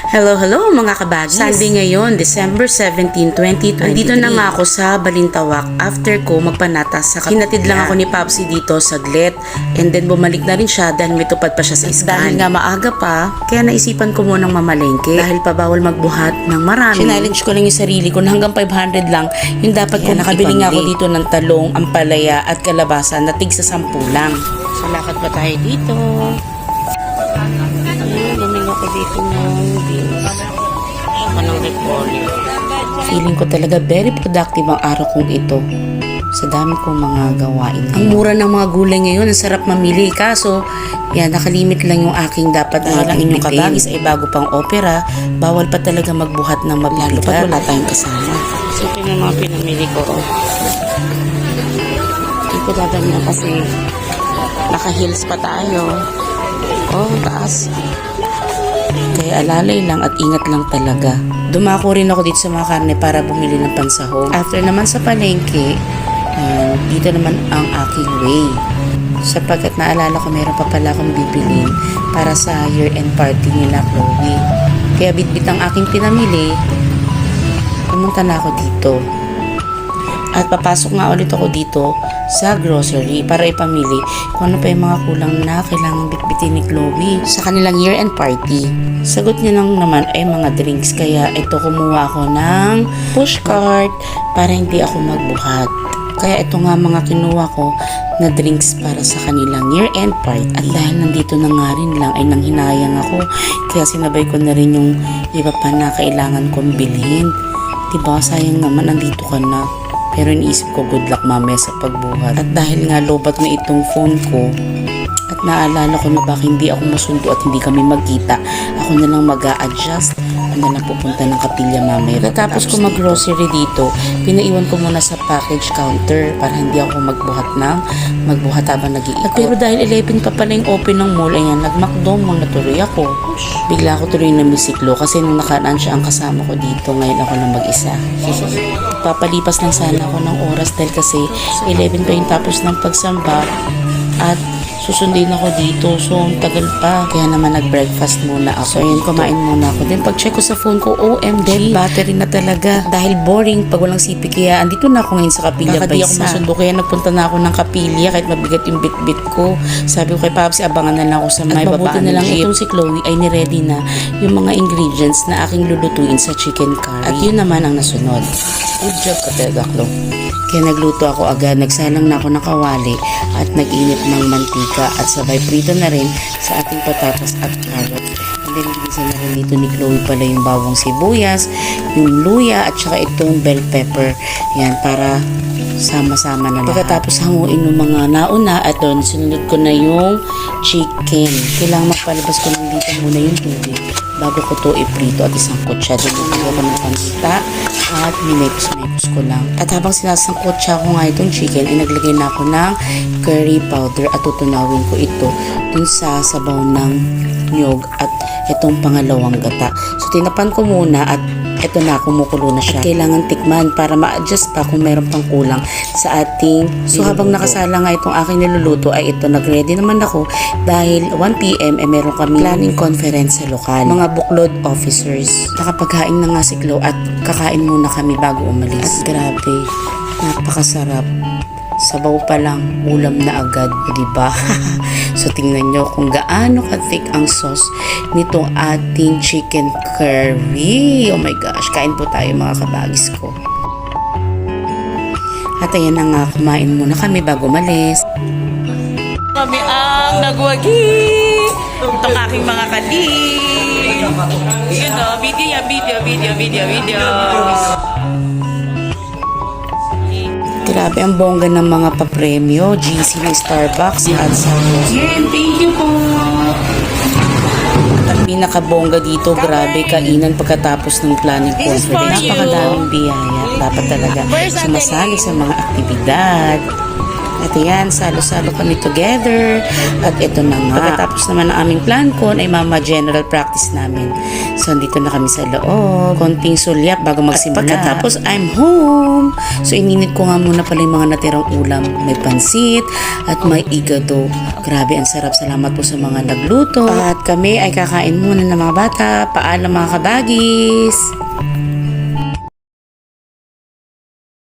Hello mga kabagis! Sunday ngayon, December 17, 2023. Nandito na nga ako sa Balintawak after ko magpanatas sa Hinatid lang ako ni Papsi dito saglit and then bumalik na rin siya dahil may tupad pa siya sa iskan. Dahil nga maaga pa, kaya naisipan ko munang mamalengke dahil pa bawal magbuhat ng marami. Challenge ko lang yung sarili ko na hanggang 500 lang yung dapat ko. Nakabili nga ako dito ng talong, ampalaya at kalabasa na tig sa 10 lang. So lakad pa tayo dito. Bumili ako dito ng beans. Saka ng repolyo. Feeling ko talaga very productive ang araw kong ito. Sa dami kong mga gawain. Ang mura ng mga gulay ngayon, ang sarap mamili. Kaso, yan, nakalimit lang yung aking dapat na inyong kabagis ay bago pang opera. Bawal pa talaga magbuhat ng maglalo pa wala tayong kasama. So, ito yung mga pinamili ko. Hindi ko dadamihan kasi naka-heels pa tayo. Oh, taas. Kaya alalay lang at ingat lang talaga. Dumako rin ako dito sa mga karne para bumili ng pansahog. After naman sa palengke, dito naman ang aking way. Sapagkat naalala ko meron pa pala akong bibilin para sa year-end party nila Chloe. Kaya bitbit ang aking pinamili, pumunta na ako dito. At papasok nga ulit ako dito sa grocery para ipamili kung ano pa yung mga kulang na kailangan bitbitin ni Chloe sa kanilang year-end party. Sagot niya lang naman ay mga drinks, kaya ito kumuha ako ng pushcart para hindi ako magbuhat. Kaya ito nga mga kinuha ko na drinks para sa kanilang year-end party. At dahil nandito na nga rin lang ay nanghinayang ako, kaya sinabay ko na rin yung iba pa na kailangan kong bilhin. Diba, sayang naman nandito ka na. Pero iniisip ko good luck mamaya sa pagbuhat. At dahil nga lobat na itong phone ko, at naalala ko na baka hindi ako masundo at hindi kami magkita, ako na lang mag-a-adjust at na lang pupunta ng kapilya mamaya. Tapos ko mag-grocery dito, pinaiwan ko muna sa package counter para hindi ako magbuhat habang nag-iikot. Pero dahil 11 pa pala yung open ng mall, ayan, nag-McDo mall na tuloy ako. Bigla ako tuloy na misiklo kasi nung nakaraan siya ang kasama ko dito, ngayon ako lang mag-isa. Papalipas lang sana ako ng oras dahil kasi 11 pa yung tapos ng pagsamba at susundin ako dito, so ang tagal pa. Kaya naman nag-breakfast muna ako. So ayun, kumain muna ako. Then pag-check ko sa phone ko, OMG, dead battery na talaga. Dahil boring pag walang CP, kaya andito na ako ngayon sa Kapilya. Baka di ako masundo, kaya nagpunta na ako ng Kapilya kahit mabigat yung bit-bit ko. Sabi ko kay Papsi, abangan na lang ako sa may babaan na lang itong si Chloe ay niready na yung mga ingredients na aking lulutuin sa chicken curry. At yun naman ang nasunod. Good job ka talaga, Chloe. Kaya nagluto ako agad, nagsalang na ako ng kawali at nag-init ng mantika at sabay prito na rin sa ating patatas at carrot. And then ginisa na rin dito ni Chloe pala yung bawang sibuyas, yung luya at saka itong bell pepper. Yan, para sama-sama na lahat. Pagkatapos hanguin ng mga nauna at doon sinunod ko na yung chicken. Kailangan magpalabas ko lang dito muna yung tubig bago ko to iprito at isang kutsa. Dinigyan ko ng pansita at minekos-mekos ko lang. At habang sinasangkotsa ko nga itong chicken, ay naglagay na ako ng curry powder at tutunawin ko ito dun sa sabaw ng nyog at itong pangalawang gata. So tinapan ko muna at ito na, kumukulo na siya. At kailangan tikman para ma-adjust pa kung meron pang kulang sa ating So habang nakasala nga itong aking niluluto ay ito, nag-ready naman ako dahil 1 PM ay meron kami planning conference sa lokal. Mga buklod officers. Nakapaghain na nga si Chloe at kakain muna kami bago umalis. At grabe, napakasarap. Sabaw pa lang, ulam na agad, diba? So tingnan nyo kung gaano ka-thick ang sauce nitong ating chicken curry. Oh my gosh, kain po tayo mga kabagis ko. At ayan na nga, kumain muna kami bago malis. Kami ang nagwagi! Itong aking mga kadig! You know, video. Grabe ang bongga ng mga papremyo, GC ng Starbucks at Santos. Yan, thank you po! At ang pinakabongga dito, grabe, kainan pagkatapos ng planning conference. Napakadaming biyaya. Dapat talaga sumasali sa mga aktibidad. At yan, salo-salo kami together. At ito na nga. Pagkatapos naman ng aming plan con ay mama general practice namin. So, andito na kami sa loob. Konting sulyap bago magsimula. At pagkatapos, I'm home. So, ininit ko nga muna pala yung mga natirang ulam. May pansit at may igado. Grabe, ang sarap. Salamat po sa mga nagluto. At kami ay kakain muna ng mga bata. Paalam mga kabagis.